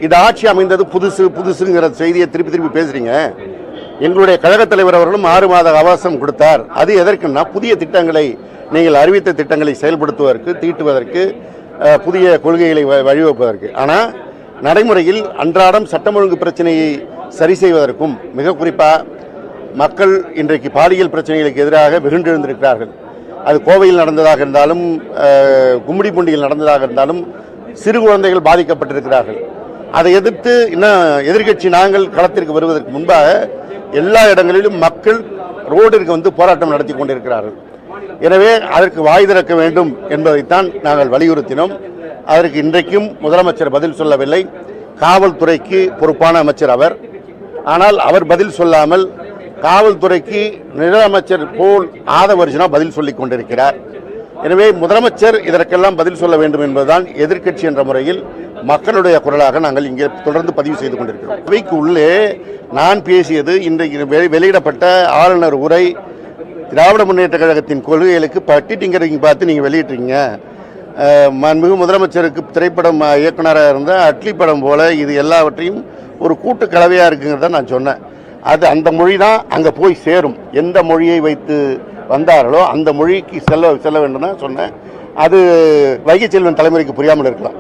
இந்த ஆட்சி அமைந்தது புதுசுங்கிற செய்தியை திருப்பி பேசுறீங்க. எங்களுடைய கழக தலைவர் அவர்களும் 6 மாத அவகாசம் கொடுத்தார். அது எதற்குன்னா புதிய திட்டங்களை, நீங்கள் அறிவித்த திட்டங்களை செயல்படுத்துவதற்கு, தீட்டுவதற்கு, புதிய கொள்கைகளை வழிவகுப்பதற்கு. ஆனால் நடைமுறையில் அன்றாடம் சட்டம் ஒழுங்கு பிரச்சனையை சரி செய்வதற்கும், மிக குறிப்பாக மக்கள் இன்றைக்கு பாலியல் பிரச்சனைகளுக்கு எதிராக வெகுண்டெழுந்திருக்கிறார்கள். அது கோவையில் நடந்ததாக இருந்தாலும், கும்மிடிப்பூண்டியில் நடந்ததாக இருந்தாலும் சிறு குழந்தைகள் பாதிக்கப்பட்டிருக்கிறார்கள். அதை எதிர்த்து இன்னும் எதிர்கட்சி நாங்கள் களத்திற்கு வருவதற்கு முன்பாக எல்லா இடங்களிலும் மக்கள் ரோடிற்கு வந்து போராட்டம் நடத்தி கொண்டிருக்கிறார்கள். எனவே அதற்கு வாய் திறக்க வேண்டும் என்பதைத்தான் நாங்கள் வலியுறுத்தினோம். அதற்கு இன்றைக்கும் முதலமைச்சர் பதில் சொல்லவில்லை. காவல்துறைக்கு பொறுப்பான அமைச்சர் அவர். ஆனால் அவர் பதில் சொல்லாமல் காவல்துறைக்கு நிதியமைச்சர் போல் ஆதவர்ஜுனா பதில் சொல்லிக் கொண்டிருக்கிறார். எனவே முதலமைச்சர் இதற்கெல்லாம் பதில் சொல்ல வேண்டும் என்பதுதான் எதிர்க்கட்சி என்ற முறையில் மக்களுடைய குரலாக நாங்கள் இங்கே தொடர்ந்து பதிவு செய்து கொண்டிருக்கிறோம். அவைக்கு உள்ளே நான் பேசியது இன்றைக்கு வெளியிடப்பட்ட ஆளுநர் உரை திராவிட முன்னேற்ற கழகத்தின் கொள்கைகளுக்கு பட்டி டிங்கரிங் பார்த்து நீங்கள் வெளியிட்டீங்க. மாண்புமிகு முதலமைச்சருக்கு திரைப்படம் இயக்குனராக இருந்த அட்லி படம் போல இது எல்லாவற்றையும் ஒரு கூட்டு கலவையாக இருக்குங்கிறத நான் சொன்னேன். அது அந்த மொழி தான் அங்கே போய் சேரும். எந்த மொழியை வைத்து வந்தார்களோ அந்த மொழிக்கு செல்ல வேண்டும் தான் சொன்னேன். அது வைகை செல்வன் தலைமுறைக்கு புரியாமல் இருக்கலாம்.